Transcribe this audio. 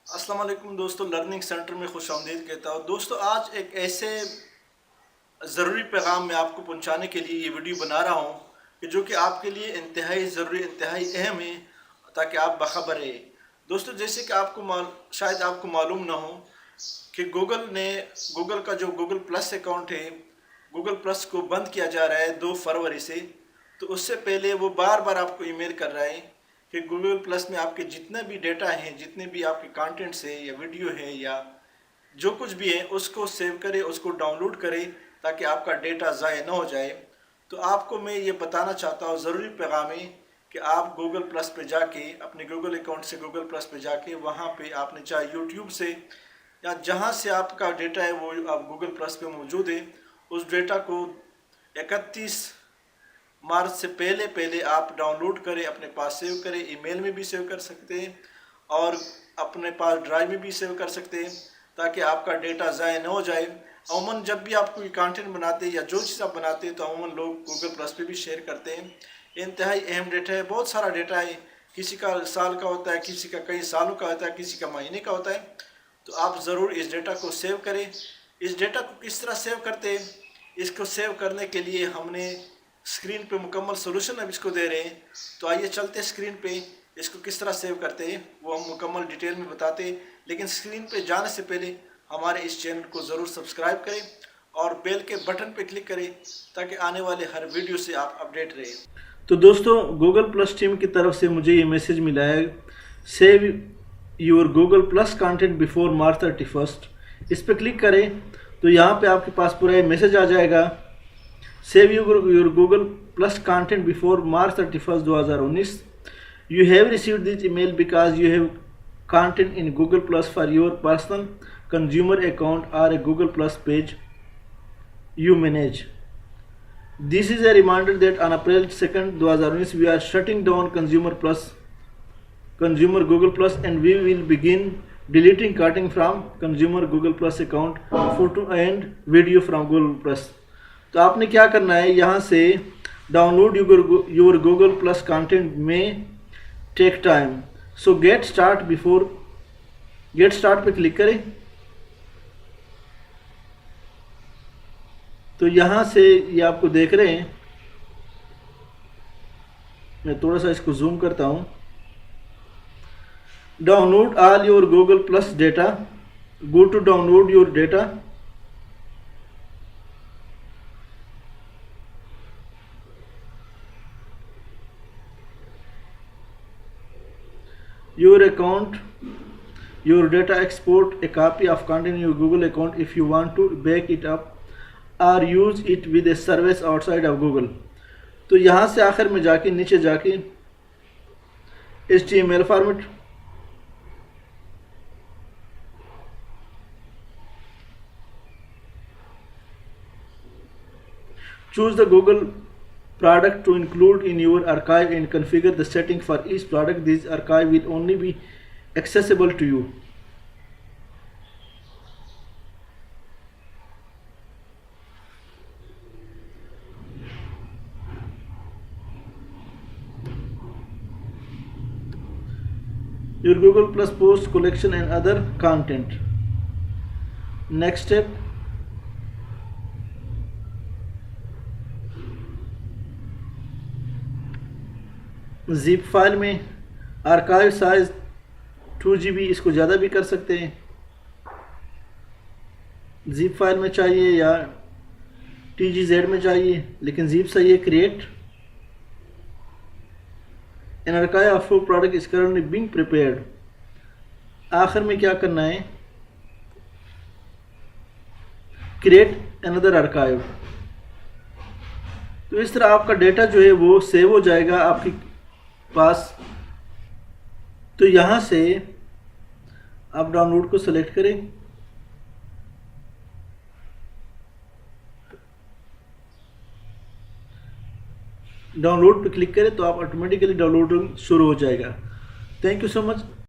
السلام علیکم دوستو، لرننگ سینٹر میں خوش آمدید کہتا ہوں۔ دوستو آج ایک ایسے ضروری پیغام میں آپ کو پہنچانے کے لیے یہ ویڈیو بنا رہا ہوں کہ جو کہ آپ کے لیے انتہائی ضروری، انتہائی اہم ہے، تاکہ آپ باخبر رہیں۔ دوستو جیسے کہ شاید آپ کو معلوم نہ ہو کہ گوگل کا جو گوگل پلس اکاؤنٹ ہے، گوگل پلس کو بند کیا جا رہا ہے 2 فروری سے۔ تو اس سے پہلے وہ بار بار آپ کو ای میل کر رہا ہے کہ گوگل پلس میں آپ کے جتنے بھی ڈیٹا ہیں، جتنے بھی آپ کے کانٹینٹس ہیں یا ویڈیو ہے یا جو کچھ بھی ہے، اس کو سیو کرے، اس کو ڈاؤن لوڈ کرے تاکہ آپ کا ڈیٹا ضائع نہ ہو جائے۔ تو آپ کو میں یہ بتانا چاہتا ہوں، ضروری پیغام ہے کہ آپ گوگل پلس پہ جا کے، اپنے گوگل اکاؤنٹ سے گوگل پلس پہ جا کے، وہاں پہ آپ نے چاہے یوٹیوب سے یا جہاں سے آپ کا ڈیٹا ہے وہ آپ گوگل پلس پہ موجود ہے، اس ڈیٹا کو 31 مارچ سے پہلے آپ ڈاؤن لوڈ کریں، اپنے پاس سیو کریں۔ ای میل میں بھی سیو کر سکتے ہیں اور اپنے پاس ڈرائیو میں بھی سیو کر سکتے ہیں تاکہ آپ کا ڈیٹا ضائع نہ ہو جائے۔ عموماً جب بھی آپ کوئی کانٹینٹ بناتے ہیں یا جو چیز آپ بناتے ہیں تو عموماً لوگ گوگل پلس پہ بھی شیئر کرتے ہیں۔ انتہائی اہم ڈیٹا ہے، بہت سارا ڈیٹا ہے، کسی کا سال کا ہوتا ہے، کسی کا کئی سالوں کا ہوتا ہے، کسی کا مہینے کا ہوتا ہے۔ تو آپ ضرور اس ڈیٹا کو سیو کریں۔ اس ڈیٹا کو کس طرح سیو کرتے ہیں؟ اس کو سیو کرنے کے لیے ہم نے اسکرین پہ مکمل سولوشن اب اس کو دے رہے ہیں۔ تو آئیے چلتے اسکرین پہ، اس کو کس طرح سیو کرتے ہیں وہ ہم مکمل ڈیٹیل میں بتاتے ہیں۔ لیکن اسکرین پہ جانے سے پہلے ہمارے اس چینل کو ضرور سبسکرائب کریں اور بیل کے بٹن پہ کلک کریں تاکہ آنے والے ہر ویڈیو سے آپ اپڈیٹ رہیں۔ تو دوستو گوگل پلس ٹیم کی طرف سے مجھے یہ میسج ملا ہے، save your Google plus content before March 31۔ اس پہ کلک کریں تو یہاں پہ آپ کے پاس پورا یہ میسج آ جائے گا، save your Google plus content before March 31 2019۔ You have received this email because you have content in Google Plus for your personal consumer account or a Google Plus page you manage. This is a reminder that on April 2nd, 2019, we are shutting down consumer Google Plus, and we will begin deleting content from consumer Google Plus account, photo and video from Google Plus. تو آپ نے کیا کرنا ہے، یہاں سے download your Google plus content میں take time, so get start پہ کلک کریں۔ تو یہاں سے یہ آپ کو دیکھ رہے ہیں، میں تھوڑا سا اس کو زوم کرتا ہوں۔ Download all your Google plus data, go to download your data. Your account, your data, export a copy of content in your Google account if you want to back it up or use it with a service outside of Google۔ تو یہاں سے آخر میں جا کے نیچے جا کے HTML format, choose the Google product to include in your archive and configure the setting for each product. This archive will only be accessible to you. Your Google Plus post collection and other content. Next step, zip file میں archive size 2 GB، اس کو زیادہ بھی کر سکتے ہیں، zip file میں چاہیے یا TGZ میں چاہیے، لیکن زپ صحیح ہے۔ Create an archive of your product is currently being prepared۔ آخر میں کیا کرنا ہے، کریٹ another archive۔ تو اس طرح آپ کا ڈیٹا جو ہے وہ سیو ہو جائے گا آپ کی پاس۔ تو یہاں سے آپ ڈاؤن لوڈ کو سلیکٹ کریں، ڈاؤن لوڈ پہ کلک کریں تو آپ آٹومیٹیکلی ڈاؤن لوڈنگ شروع ہو جائے گا۔ Thank you so much.